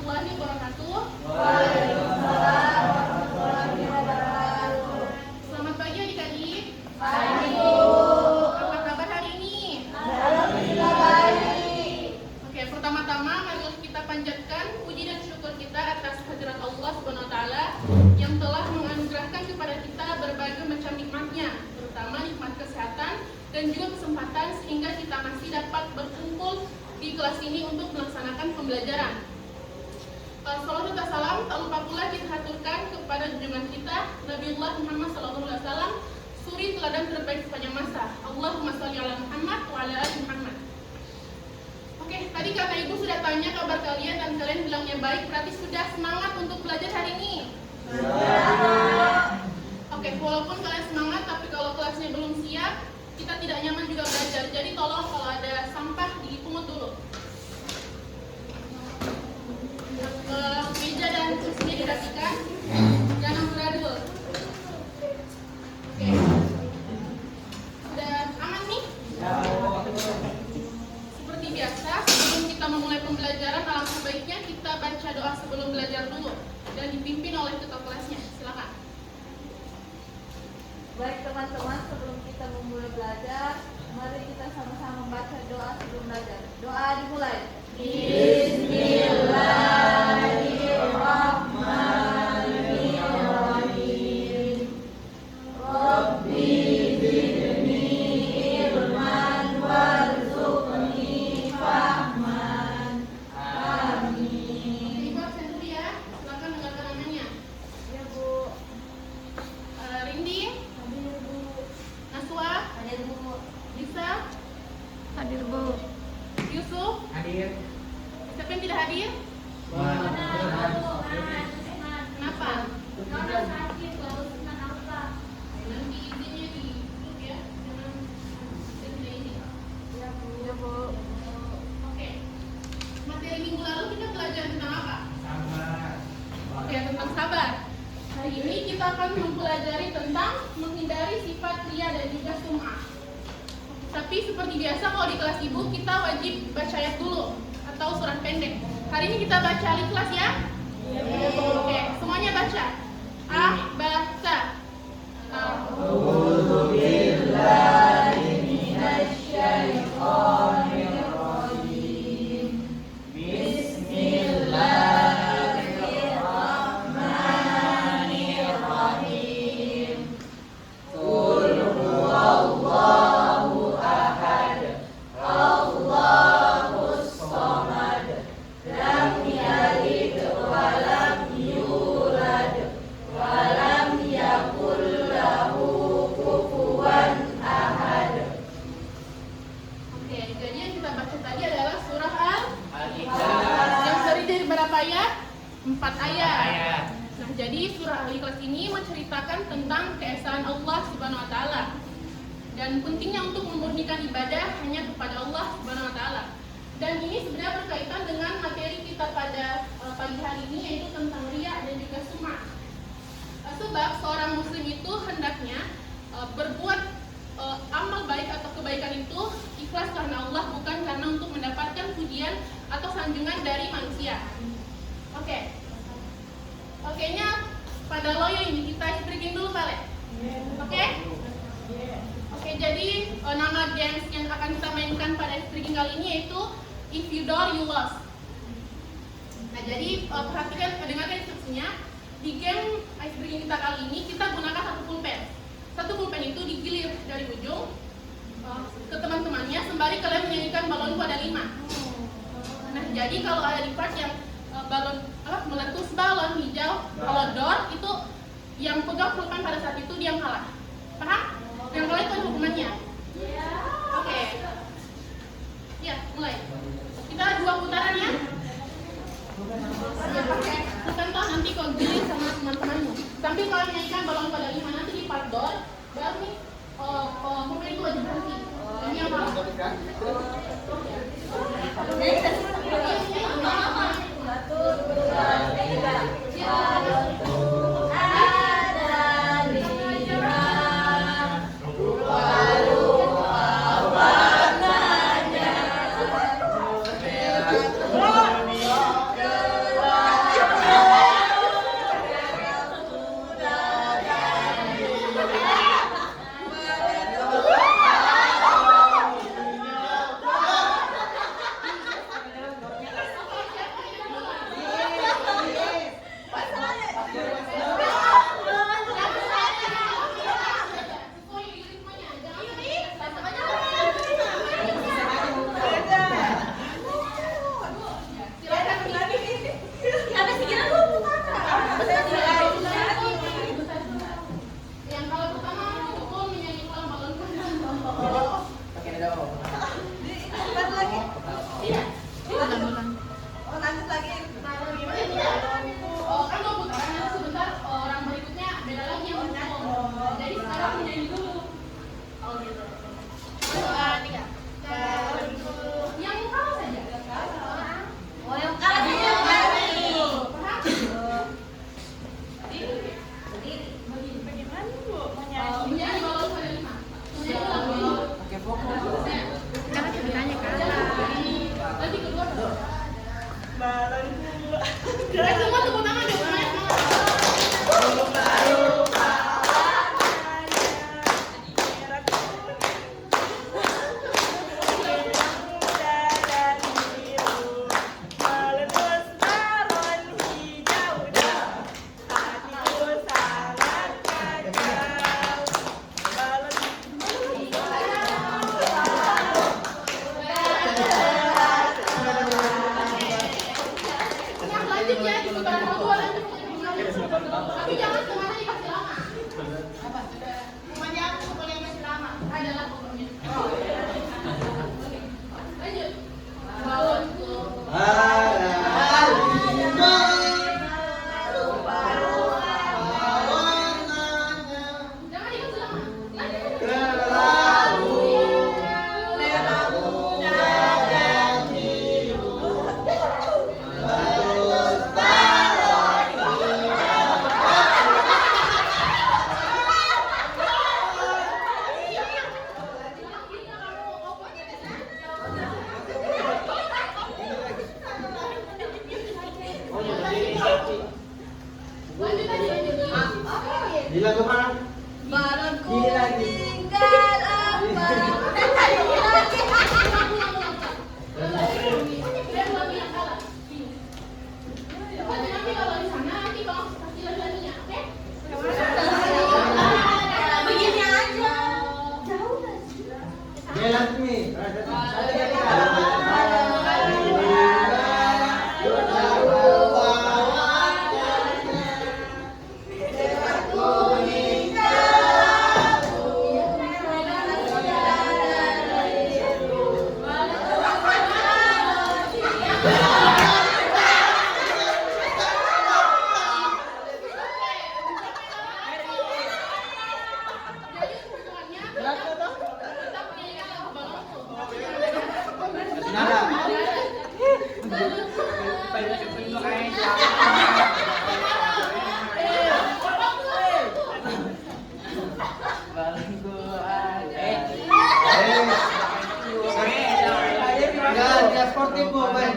warahmatullahi wabarakatuh. Waalaikumsalam warahmatullahi wabarakatuh. Selamat pagi adik-adik. Pagi, Bu. Apa kabar hari ini? Alhamdulillah baik. Oke, pertama-tama marilah kita panjatkan puji dan syukur kita atas kehadirat Allah Subhanahu wa taala yang telah menganugerahkan kepada kita berbagai macam nikmatnya, terutama nikmat kesehatan dan juga kesempatan sehingga kita masih dapat berkumpul di kelas ini untuk melaksanakan pembelajaran. Salawat dan salam tak lupa pula kita haturkan kepada junjungan kita Nabiullah Muhammad SAW, suri teladan terbaik sepanjang masa. Allahumma sholli ala Muhammad wa ala ali Muhammad. Oke, tadi karena ibu sudah tanya kabar kalian dan kalian bilangnya baik, berarti sudah semangat untuk belajar hari ini. Oke, walaupun kalian semangat, tapi kalau kelasnya belum siap, kita tidak nyaman juga belajar. Jadi tolong kalau ada sampah dipungut dulu. Meja dan kursinya dirapikan, jangan beradul. Oke, sudah aman nih? Seperti biasa, sebelum kita memulai pembelajaran, alangkah baiknya kita baca doa sebelum belajar dulu dan dipimpin oleh ketua kelasnya. Silakan. Baik teman-teman, sebelum kita memulai belajar, mari kita sama-sama membaca doa sebelum belajar. Doa dimulai. Bismillahirrahmanirrahim. Rabbi zidni ilman warzuqni fahman. Amin. Ibu absen dulu ya, silakan dengarkan namanya. Ya, Bu. Rindi, Hadir, Bu. Naswa, Hadir, Bu. Lisa, Hadir, Bu. Yusuf. Hadir. Siapa yang tidak hadir? Kenapa? Nanti izinnya di grup ya, jangan tidak ini. Ya, Bu. Ya, Bu. Oke. Materi minggu lalu kita belajar tentang apa? Sabar. Oke, tentang sabar. Hari ini kita akan mempelajari tentang menghindari sifat ria dan juga sum'ah. Tapi seperti biasa kalau di kelas ibu kita wajib baca ayat dulu atau surat pendek. Hari ini kita baca al-Ikhlas ya? Oke, semuanya baca. Baca. A'udzu billahi minasy syaithanir rajim. Bismillahirrahmanirrahim. Qul huwallahu ahad. Allahus samad. Lam yalid wa lam yulad wa lam yakul lahu kufuwan ahad. Oke, jadi yang kita baca tadi adalah surah Al-Ikhlas. yang terdiri dari berapa ayat? 4 ayat. Ayat. Nah, jadi surah Al-Ikhlas ini menceritakan tentang keesaan Allah Subhanahu wa taala dan pentingnya untuk memurnikan ibadah hanya kepada Allah Subhanahu wa taala. Dan ini sebenarnya berkaitan dengan materi kita pada pagi hari ini, yaitu tentang riya dan juga sum'ah. Sebab seorang muslim itu hendaknya berbuat amal baik atau kebaikan itu ikhlas karena Allah, bukan karena untuk mendapatkan pujian atau sanjungan dari manusia. Oke. Okenya pada loyo ini kita breaking dulu Pak Le. Oke? Oke, jadi nama games yang akan kita mainkan pada breaking kali ini yaitu If You Door You Lost. Nah, jadi perhatikan, dengarkan instruksinya. Di game ice breaking kita kali ini kita gunakan satu pulpen. Satu pulpen itu digilir dari ujung ke teman-temannya sembari kalian menyanyikan balonku ada 5. Nah, jadi kalau ada di part yang balon meletus balon hijau, kalau door itu yang pegang pulpen pada saat itu dia yang kalah. Paham? Yang kalah itu ada hukumannya. Oke. Ya, mulai. Kita 2 putaran ya. Pakai contoh nanti kau gilir sama teman-temanmu. Sambil kalau menyanyikan balon pada 5 nanti di part door, baru nih pulpen itu wajib berhenti. Ini yang kalah. Ada 5. Dia sportif Bu. Baik.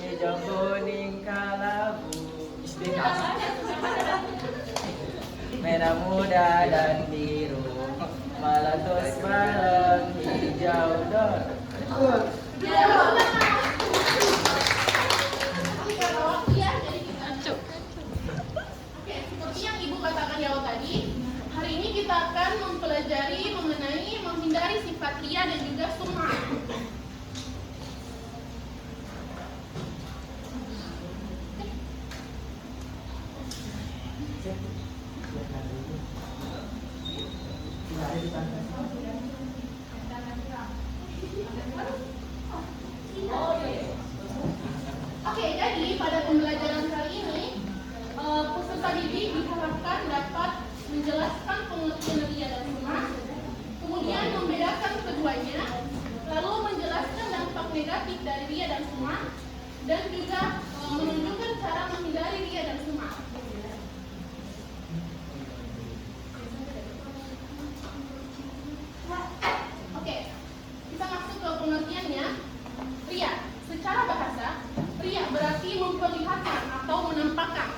Hijau kuning kalabu merah muda dan biru meletus balon hijau dor. Oke, seperti yang Ibu katakan di awal tadi, hari ini kita akan mempelajari mengenai menghindari sifat ria dan juga sum'ah. Oke, jadi pada pembelajaran kali ini peserta didik diharapkan dapat menjelaskan pengertian ria dan sum'ah, kemudian membedakan keduanya, lalu menjelaskan dampak negatif dari ria dan sum'ah, dan juga menunjukkan cara menghindari ria dan sum'ah. Oke, kita masuk ke pengertiannya. Ria, secara bahasa, ria berarti memperlihatkan atau menampakkan.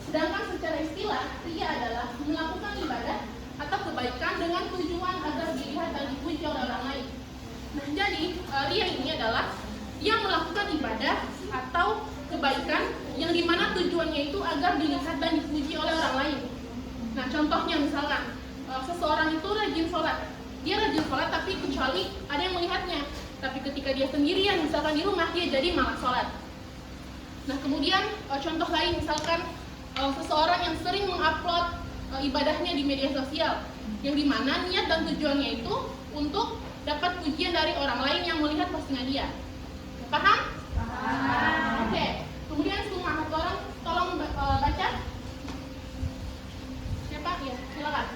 Sedangkan secara istilah, ria adalah melakukan ibadah atau kebaikan dengan tujuan agar dilihat dan dipuji oleh orang lain. Nah, jadi ria ini adalah dia melakukan ibadah atau kebaikan yang dimana tujuannya itu agar dilihat dan dipuji oleh orang lain. Nah, contohnya misalkan seseorang itu rajin sholat. Dia rajin sholat tapi kecuali ada yang melihatnya. Tapi ketika dia sendirian misalkan di rumah, dia jadi malas sholat. Nah, kemudian contoh lain misalkan seseorang yang sering mengupload ibadahnya di media sosial, yang dimana niat dan tujuannya itu untuk dapat pujian dari orang lain yang melihat postingan dia. Paham? Paham. Oke. Kemudian sum'ah, tolong baca. Siapa? Ya, silakan.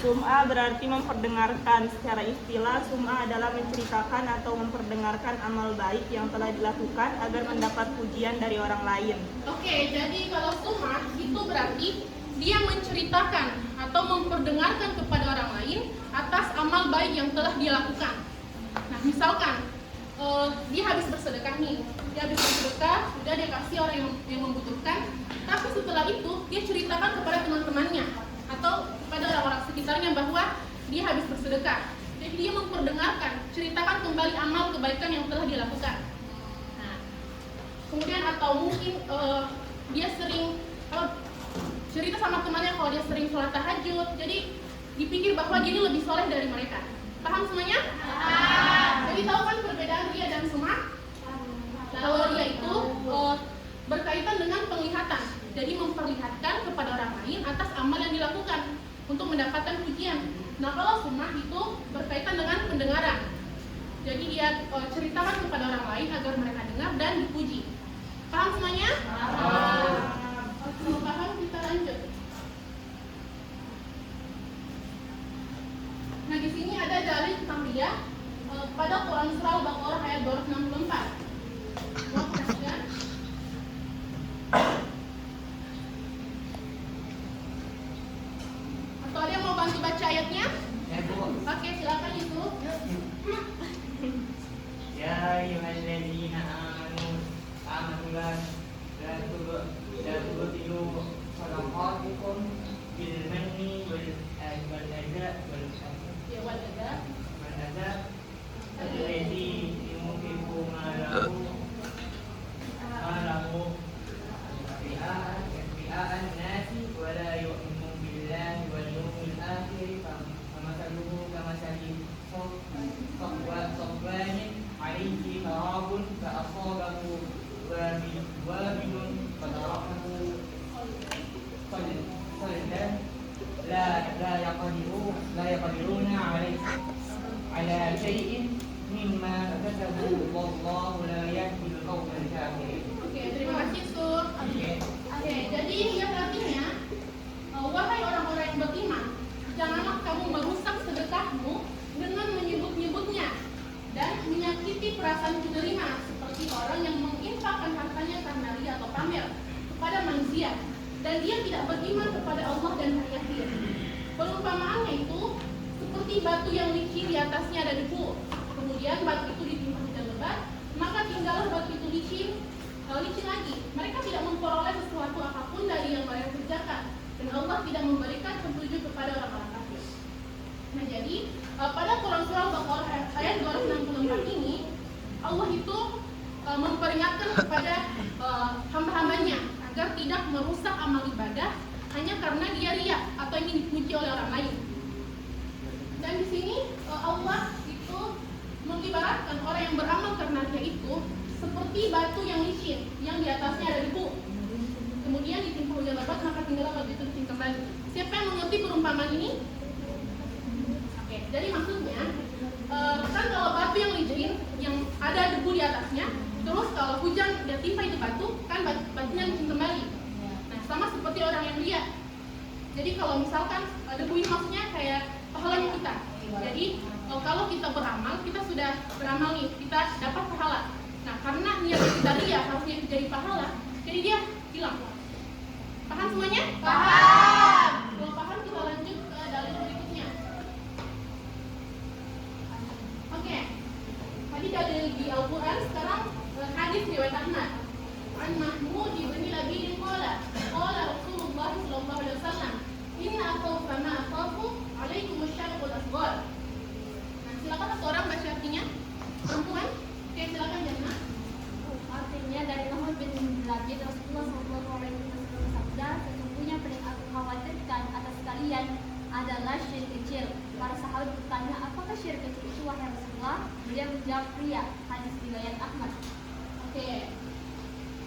Sum'ah berarti memperdengarkan. Secara istilah, sum'ah adalah menceritakan atau memperdengarkan amal baik yang telah dilakukan agar mendapat pujian dari orang lain. Oke, jadi kalau sum'ah itu berarti dia menceritakan atau memperdengarkan kepada orang lain atas amal baik yang telah dia lakukan. Nah, misalkan dia habis bersedekah nih, sudah dia kasih orang yang membutuhkan, tapi setelah itu dia ceritakan kepada teman-temannya atau kepada orang-orang sekitarnya bahwa dia habis bersedekah. Jadi dia memperdengarkan, ceritakan kembali amal kebaikan yang telah dilakukan. Nah, kemudian atau mungkin dia sering cerita sama temannya kalau dia sering sholat tahajud, jadi dipikir bahwa dia ini lebih soleh dari mereka. Paham semuanya? Jadi tahu kan perbedaan ria dan sum'ah? Kalau ria itu berkaitan dengan penglihatan, jadi memperlihatkan kepada orang lain atas amal yang dilakukan untuk mendapatkan pujian. Nah, kalau sum'ah itu berkaitan dengan pendengaran, jadi dia ceritakan kepada orang lain agar mereka dengar dan dipuji. Paham semuanya? Kalau paham kita lanjut. Nah, di sini ada dalil tentang ria pada Quran Surah Al-Baqarah ayat 264. Mau perhatikan? Atau ada yang mau bantu baca ayatnya? Ya Bu. Oke, silakan Yusuf. Ya ayyuhalladzina amanu la tubtilu sadaqatikum bil manni wal adha Ya, wajada. alladzi yunfiqu malahu ria'an nasi wa la yu'minu billahi wal yawmil akhir famasaluhu kamasali safwanin alayhi tarabun fa'asabahu wabilun fatarakahu صلدا لا يقدرون على شيء مما كسبوا والله لا يهدي القوم الكافرين. Oke, terima kasih Yusuf. Oke, jadi yang artinya, wahai orang-orang yang beriman, janganlah kamu merusak sedekahmu dengan menyebut-nyebutnya dan menyakiti perasaan penerima seperti orang yang menginfakkan hartanya karena ria atau pamer kepada manusia dan dia tidak beriman kepada Allah dan hari akhir. Perumpamaannya itu seperti batu yang licin di atasnya ada debu. Kemudian batu itu ditimpa hujan lebat, maka tinggallah batu itu licin lagi. Mereka tidak memperoleh sesuatu apapun dari yang mereka kerjakan, dan Allah tidak memberikan petunjuk kepada orang-orang kafir. Nah, jadi pada Quran surah Al-Baqarah ayat 264 ini Allah itu memperingatkan kepada hamba-hambanya agar tidak merusak amal ibadah hanya karena dia riya atau ingin dipuji oleh orang lain. Dan di sini Allah itu mengibaratkan orang yang beramal karena riya itu seperti batu yang licin yang di atasnya ada debu. Kemudian ditimpa hujan lebat, maka tinggallah batu itu licin kembali. Siapa yang mengerti perumpamaan ini? Oke, jadi maksudnya kan kalau batu yang licin yang ada debu di atasnya, terus kalau hujan dia timpa itu batu, kan batunya licin kembali. Nah, sama seperti orang yang riya. Jadi kalau misalkan debu ini maksudnya kayak pahalanya kita. Jadi kalau kita beramal, kita sudah beramal nih, kita dapat pahala. Nah, karena niat kita riya harusnya itu jadi pahala, jadi dia hilang. Paham semuanya? Paham. Kalau paham kita lanjut ke dalil berikutnya. Oke. Tadi dalil di Al-Quran, sekarang hadis riwayat Ahmad. An Mahmud bin Labid qala Rasulullah sallallahu alaihi wasallam, "Inna akhawfa ma akhafu 'alaikum asy-syarqul asghar." Nah, silakan seorang baca artinya. Perempuan? Oke, silakan Jannah. Artinya dari Mahmud bin Labid, Rasulullah SAW bersabda, sesungguhnya paling aku khawatirkan atas kalian adalah syirik kecil. Para sahabat bertanya, apakah syirik kecil itu wahai Rasulullah? Beliau menjawab, riya. Hadis riwayat Ahmad. Oke.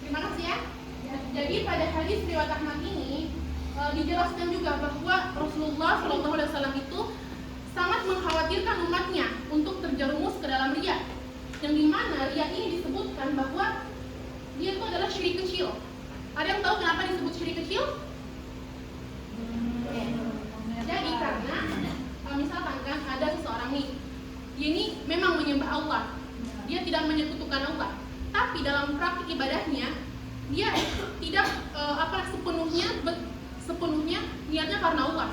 Terima kasih ya. Jadi pada hadis riwayat Ahmad ini dijelaskan juga bahwa Rasulullah SAW itu sangat mengkhawatirkan umatnya untuk terjerumus ke dalam riya. Yang dimana riya ini disebutkan bahwa dia itu adalah syirik kecil. Ada yang tahu kenapa disebut syirik kecil? Jadi karena misalkan kan ada seseorang nih, dia ini memang menyembah Allah, dia tidak menyekutukan Allah, tapi dalam praktik ibadahnya dia tidak sepenuhnya niatnya karena Allah.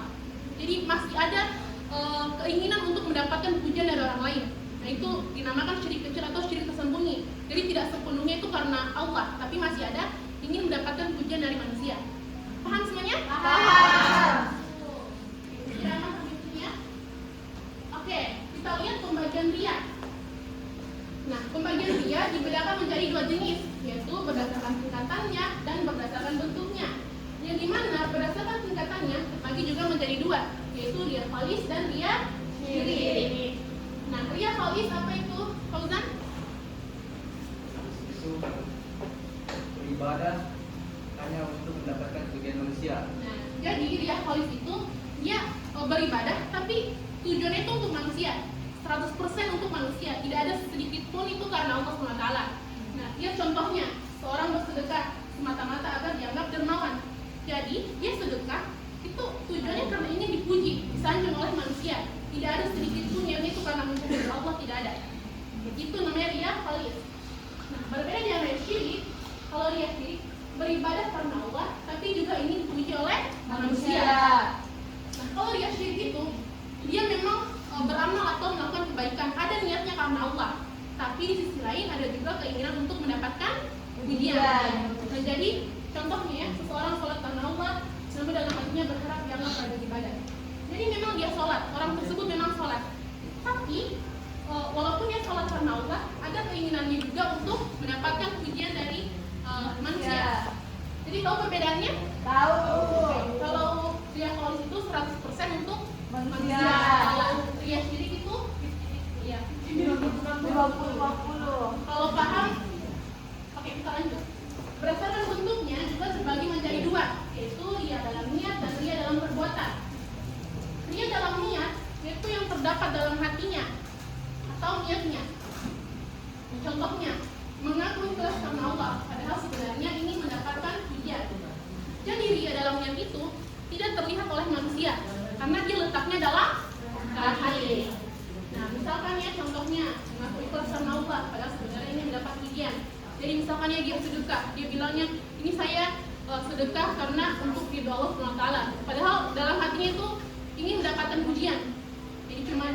Jadi masih ada keinginan untuk mendapatkan pujian dari orang lain. Nah, itu dinamakan syirik kecil atau syirik tersembunyi. Jadi tidak sepenuhnya itu karena Allah, tapi masih ada ingin mendapatkan pujian dari manusia. Paham semuanya? Paham. Oke, kita lihat pembagian riya. Nah, pembagian riya dibedakan menjadi dua jenis, yaitu berdasarkan tingkatannya dan berdasarkan bentuknya. Yang dimana berdasarkan tingkatannya terbagi juga menjadi dua, yaitu riya khalis dan riya syirik. Nah, riya khalis apa itu, Fauzan? Itu beribadah hanya untuk mendapatkan pujian manusia. Nah, jadi riya khalis itu dia beribadah tapi tujuannya itu untuk manusia, 100% untuk manusia, tidak ada sedikit pun itu karena Allah SWT. Nah, dia contohnya seorang bersedekah semata-mata agar dianggap dermawan. Jadi dia sedekah itu tujuannya karena ingin dipuji, disanjung oleh manusia. Tidak ada sedikit pun yang itu karena mencari Allah, tidak ada. Itu namanya riya khalis. Nah, berbeda dengan riya syirik. Kalau riya syirik beribadah karena Allah, tapi juga ingin dipuji oleh manusia. Nah, kalau riya syirik itu dia memang beramal atau melakukan kebaikan, ada niatnya karena Allah, tapi di sisi lain ada juga keinginan untuk mendapatkan pujian. Nah, jadi contohnya ya, seseorang sholat karena Allah, namun dalam hatinya berharap dianggap pada ibadah. Jadi memang dia sholat, orang tersebut memang sholat, tapi walaupun dia sholat karena Allah, ada keinginannya juga untuk mendapatkan pujian dari manusia. Jadi tahu perbedaannya? Tahu. Kalau riya khalis itu 100% untuk manusia. Kalau riya syirik itu ya 50-50. kalau paham, oke kita lanjut. Berdasarkan bentuknya juga terbagi menjadi dua, yaitu riya dalam niat dan riya dalam perbuatan. Riya dalam niat yaitu yang terdapat dalam hatinya atau niatnya. Contohnya, mengaku ikhlas karena Allah, padahal sebenarnya ingin mendapatkan pujian. Jadi riya dalam niat itu tidak terlihat oleh manusia, karena dia letaknya dalam hati. Nah, misalkan ya contohnya mengaku ikhlas karena Allah, padahal sebenarnya ingin mendapat pujian. Jadi misalkan ya dia sedekah, dia bilangnya ini saya sedekah karena untuk ridho Allah SWT, padahal dalam hatinya itu ingin mendapatkan pujian. Jadi cuma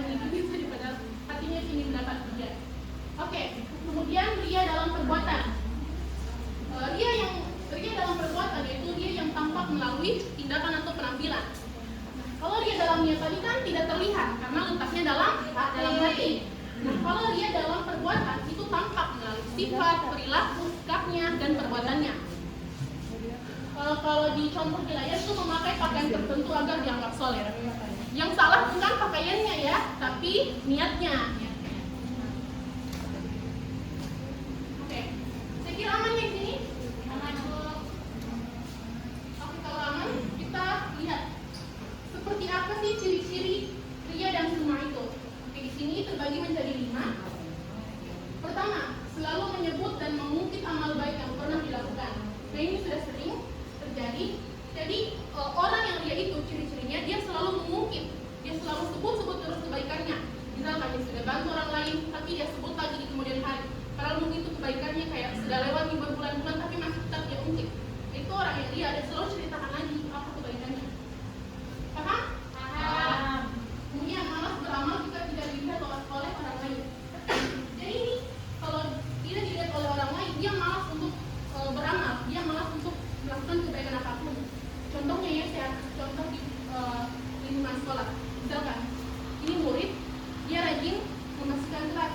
baik. Nah, kalau ria dalam perbuatan itu tampak melalui sifat, perilaku, sikapnya, dan perbuatannya. Kalau di contoh di layar itu memakai pakaian tertentu agar dianggap soleh. Yang salah bukan pakaiannya ya, tapi niatnya. Oke, saya kira aman ya di sini. Oke, kalau aman, kita lihat seperti apa sih ciri-ciri ria dan sum'ah itu. Oke, di sini terbagi menjadi 5. Pertama, selalu menyebut dan mengungkit amal baik yang pernah dilakukan. Nah, ini sudah sering terjadi. Jadi orang yang ria itu ciri-cirinya dia selalu mengungkit, dia selalu sebut-sebut terus kebaikannya. Misalkan dia sudah bantu orang lain, tapi dia sebut lagi di kemudian hari. Padahal mungkin itu kebaikannya kayak sudah lewat berbulan-bulan, tapi masih tetap dia ungkit. Itu orang yang ria, dia selalu ceritakan lagi apa kebaikannya. Paham? Paham. Kemudian malas beramal jika tidak dilihat oleh orang lain. Jadi ini kalau tidak dilihat oleh orang lain, dia malas untuk beramal, dia malas untuk melakukan kebaikan apapun. Contohnya ya, saya contoh di lingkungan sekolah. Misalkan ini murid, dia rajin memasukkan kelas.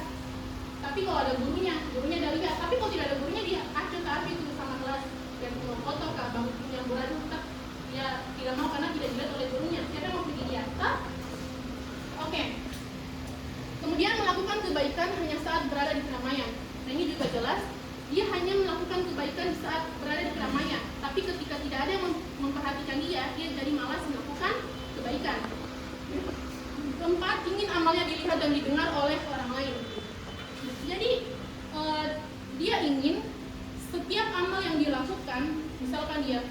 Tapi kalau ada gurunya dia lihat. Tapi kalau tidak ada gurunya, dia acuh ke api itu sama kelas dan foto ke bangku yang berat tetap dia tidak mau karena tidak dilihat oleh gurunya. Siapa yang mau pergi dia? Oke. Kemudian melakukan kebaikan hanya saat berada di keramaian. Nah, ini juga jelas. Dia hanya melakukan kebaikan saat berada di keramaian, tapi ketika tidak ada yang memperhatikan dia jadi malas melakukan kebaikan. Keempat, ingin amalnya dilihat dan didengar oleh orang lain. Jadi dia ingin setiap amal yang dilakukan, misalkan dia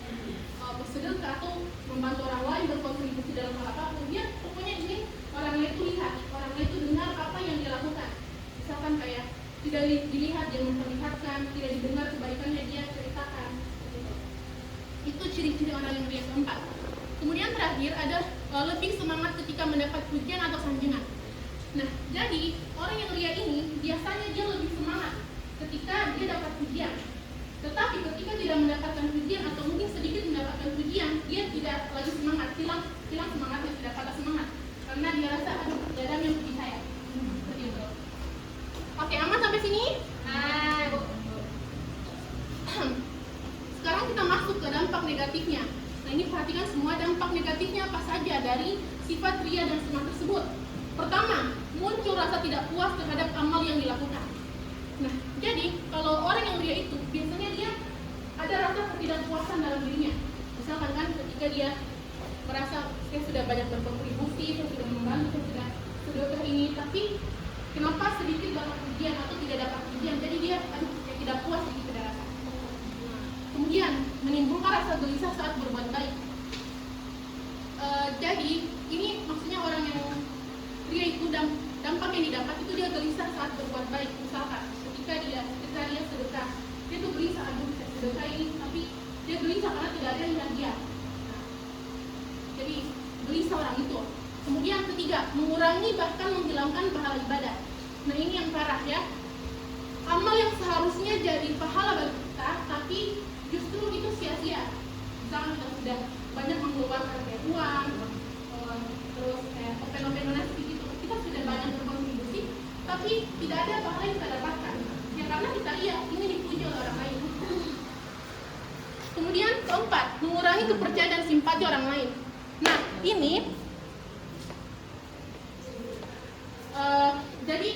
bersedekah atau membantu orang lain berkontribusi dalam hal apapun, dia pokoknya ingin orang lain itu lihat, orang lain itu dengar apa yang dia lakukan. Misalkan kayak tidak dilihat dia memperlihatkan, tidak didengar kebaikannya dia ceritakan. Itu ciri-ciri orang yang ria keempat. Kemudian terakhir ada lebih semangat ketika mendapat pujian atau sanjungan. Nah, jadi orang yang ria ini biasanya dia lebih semangat ketika dia dapat pujian. Tetapi ketika tidak mendapatkan pujian atau mungkin sedikit mendapatkan pujian, dia tidak lagi semangat, hilang semangatnya, tidak patah semangat. Karena dia rasa aduh, tidak ada yang puji saya. Seperti itu. Oke, aman sampai sini? Sekarang kita masuk ke dampak negatifnya. Nah, ini perhatikan semua dampak negatifnya apa saja dari sifat ria dan sum'ah tersebut. Pertama, muncul rasa tidak puas terhadap amal yang dilakukan. Nah, jadi kalau orang yang ria itu biasanya dia ada rasa ketidakpuasan dalam dirinya. Misalkan kan ketika dia merasa saya sudah banyak berkontribusi, saya sudah membantu, saya sudah ini, tapi kenapa sedikit dapat pujian atau tidak dapat pujian? Jadi dia kayak tidak puas gitu pada rasa. Kemudian menimbulkan rasa gelisah saat berbuat baik. Jadi ini maksudnya orang yang ria itu dampak yang didapat itu dia gelisah saat berbuat baik. Misalkan ketika dia sedekah, dia tuh gelisah, aduh saya sedekah ini, tapi dia gelisah karena tidak ada yang lihat dia. Jadi gelisah orang itu. Kemudian ketiga, mengurangi bahkan menghilangkan pahala ibadah. Nah, ini yang parah ya. Amal yang seharusnya jadi pahala bagi kita, tapi justru itu sia-sia. Misalnya kita sudah banyak mengeluarkan kayak uang, terus kayak open donasi gitu. Kita sudah banyak berkontribusi, tapi tidak ada pahala yang kita dapatkan. Ya karena kita lihat ini dipuji oleh orang lain. Kemudian keempat, mengurangi kepercayaan dan simpati orang lain. Nah, ini jadi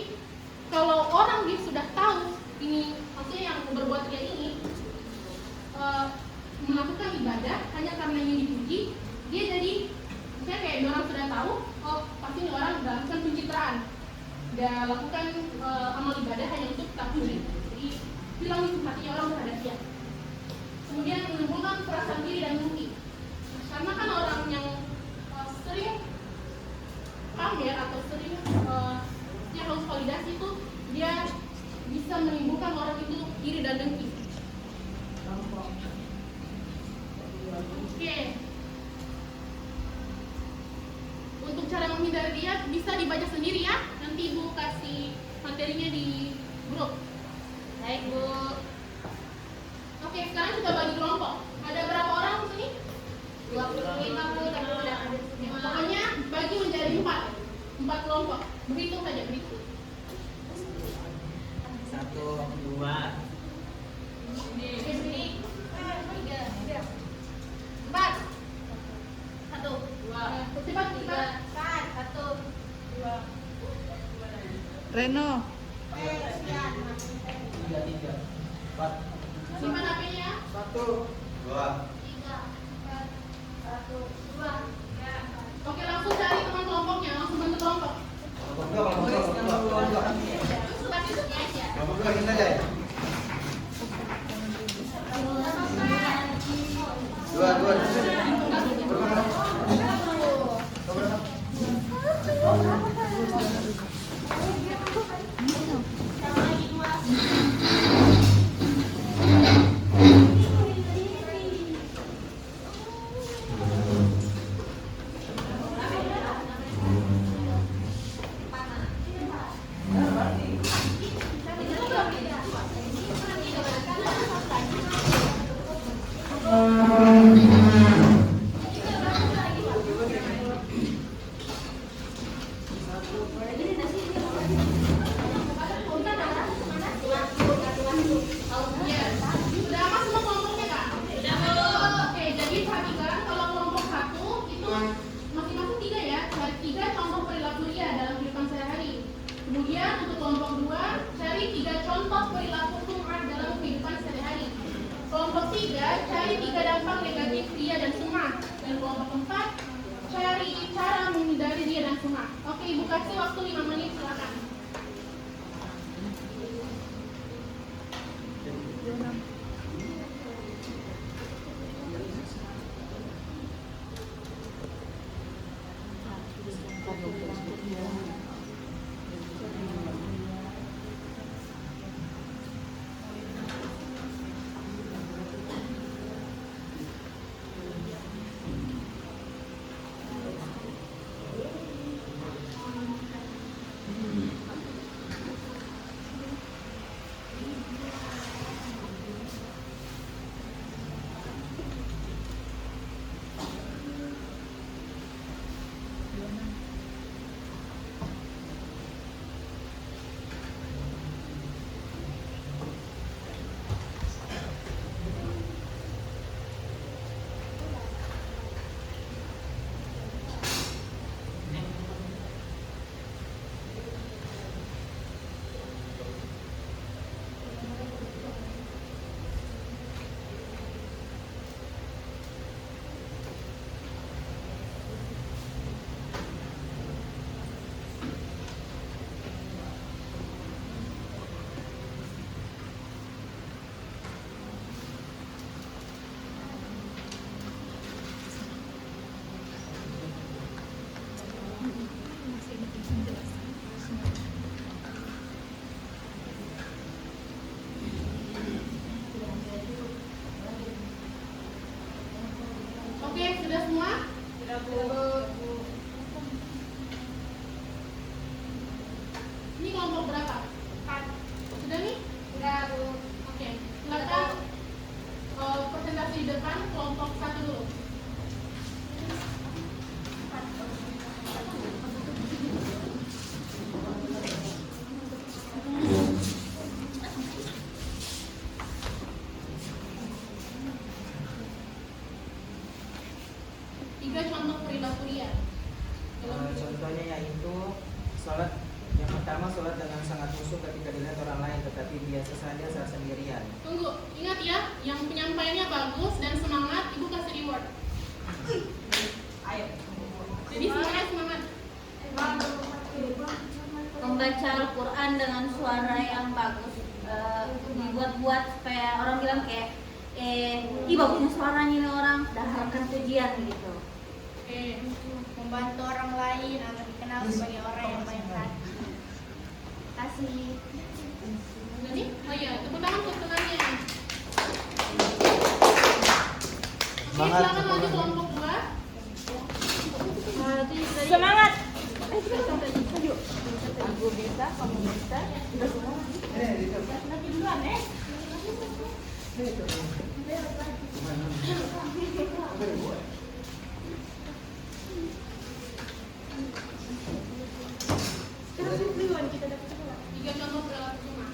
kalau orang dia sudah tahu ini, maksudnya yang berbuat ria ini melakukan ibadah hanya karena ingin dipuji, dia jadi misalnya kayak orang sudah tahu, oh pasti ini orang melakukan pencitraan, dia lakukan amal ibadah hanya untuk tak puji, jadi hilang simpatinya orang terhadap dia. Kemudian menimbulkan perasaan diri dan mungkin, karena kan orang yang sering pamer atau sering dia harus validasi itu, dia bisa menimbulkan orang itu iri dan dengki. Oke. Untuk cara menghindari dia bisa dibaca sendiri ya. Nanti Ibu kasih materinya di grup. Baik Bu. Oke, sekarang kita bagi kelompok. Ada berapa orang di sini? 25 Bu, tapi udah ada. Pokoknya bagi menjadi 4. 4 kelompok. Berhitung saja, berhitung. 1, 2, Oke, sini. 3, 4. 1, 2. Cepat, cepat. 1, 2. Reno. 3, 4. Simpan HP-nya. 1, 2. 3, 4, 1, 2. Oke, langsung cari teman kelompoknya, langsung bentuk kelompok. Kelompok 2. Kasih suka aja. Kelompok 2 kita aja. Sudah aman semua kelompoknya, Kak? Oke, jadi perhatikan kalau kelompok 1 itu masing-masing 3 ya. Cari 3 contoh perilaku dia dalam kehidupan sehari-hari. Kemudian untuk kelompok 2, cari 3 contoh perilaku sum'ah dalam kehidupan sehari-hari. Kelompok 3, cari 3 dampak negatif dia dan sum'ah. Dan kelompok 4, cari cara menghindari dia dan sum'ah. Oke, Ibu kasih waktu 5 menit, silakan. Oke, sudah semua? Sudah, Bu. Ini kelompok berapa? 4. Sudah nih? Sudah, Bu. Oke, silakan presentasi di depan kelompok 1 dulu. Tiga contoh perilaku dia. Contohnya yaitu sholat. Yang pertama, sholat dengan sangat khusyuk ketika dilihat orang lain, tetapi biasa saja saat sendirian. Tunggu, ingat ya, yang penyampaiannya bagus dan semangat, Ibu kasih reward. Ayo. Jadi semuanya semangat. Membaca Al-Quran dengan suara yang bagus, dibuat-buat supaya orang bilang kayak ih bagusnya suaranya ini orang, dan harapkan pujian gitu. Oke. Membantu orang lain agar dikenal sebagai orang yang baik hati. Kasih. Jadi, oh iya, tepuk tangan untuk temannya. Oke, silakan lanjut kelompok 2. Semangat. Aku bisa, kamu bisa. Kita semua. Lagi duluan ya. Tiga contoh perilaku sunnah.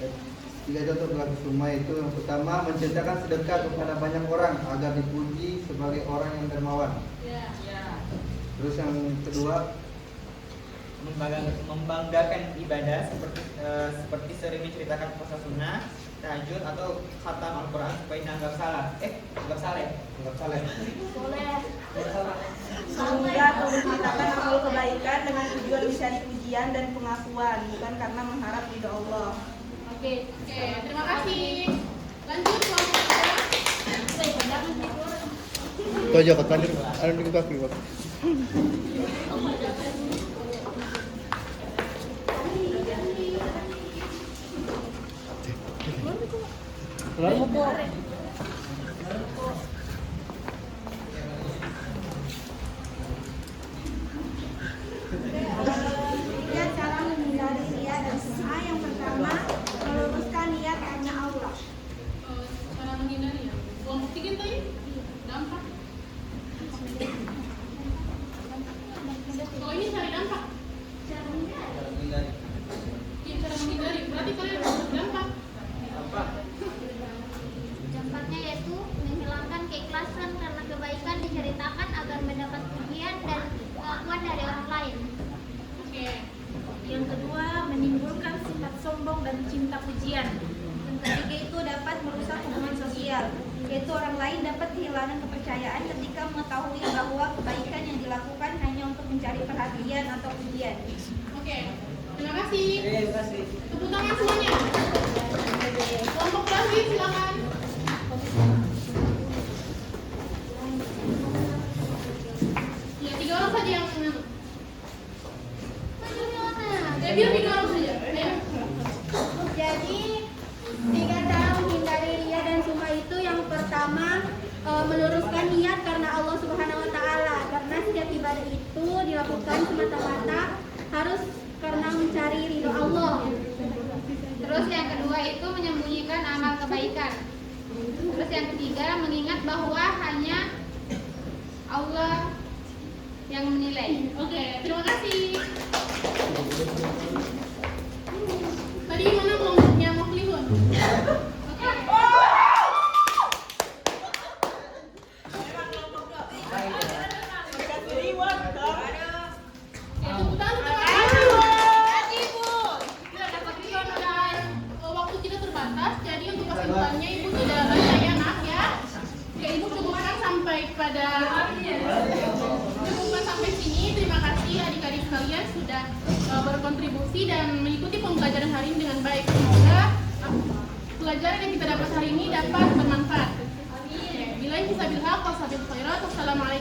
3 contoh perilaku sunnah itu yang pertama menceritakan sedekah kepada banyak orang agar dipuji sebagai orang yang dermawan. Ya. Terus yang kedua membanggakan ibadah seperti sering menceritakan puasa sunnah, tahajud atau khatam Al-Quran supaya dianggap salah. Anggap saleh. Sehingga menceritakan amal kebaikan dengan tujuan mencari pujian dan pengakuan, bukan karena mengharap ridho Allah. Oke, terima kasih. Lanjut kelompok kedua. itu aja kok lanjut ada di kaki Pak. Tiga cara menghindari riya dan sum'ah. Yang pertama, meluruskan niat karena Allah. Cara menghindari ya. Mau buktikan tadi? Dampak. Oh ini cari dampak. Cara menghindari. Iya cara menghindari. Berarti kalian harus dampak. Dampaknya yaitu menghilangkan keikhlasan karena kebaikan diceritakan agar mendapat pujian dan pengakuan dari orang lain. Oke. Yang kedua, menimbulkan sifat sombong dan cinta pujian. Yang ketiga itu dapat merusak hubungan sosial, yaitu orang lain dapat kehilangan kepercayaan ketika mengetahui bahwa kebaikan yang dilakukan hanya untuk mencari perhatian atau pujian. Oke. Terima kasih. Terima kasih. Tepuk tangan semuanya. Kelompok lagi silakan. Ya 3 orang saja yang menang. Ya biar 3 orang saja. Ayo. Jadi, 3 cara menghindari riya dan sum'ah itu yang pertama, meluruskan niat karena Allah Subhanahu wa taala. Karena setiap ibadah itu dilakukan semata-mata harus karena mencari ridho Allah. Terus yang kedua itu menyembunyikan amal kebaikan. Terus yang ketiga mengingat bahwa hanya Allah yang menilai. Oke, terima kasih. Tadi mana kelompoknya Muflihun? Oke. Kasih reward dong. Tepuk tangan. Waktu kita terbatas, jadi untuk kesimpulannya Ibu tidak baca ya, nak ya. Oke, Ibu cukupkan sampai sampai sini. Terima kasih adik-adik sekalian sudah berkontribusi dan mengikuti pembelajaran hari ini dengan baik. Semoga pelajaran yang kita dapat hari ini dapat bermanfaat. Bila bisa bilhaq, wassalamualaikum.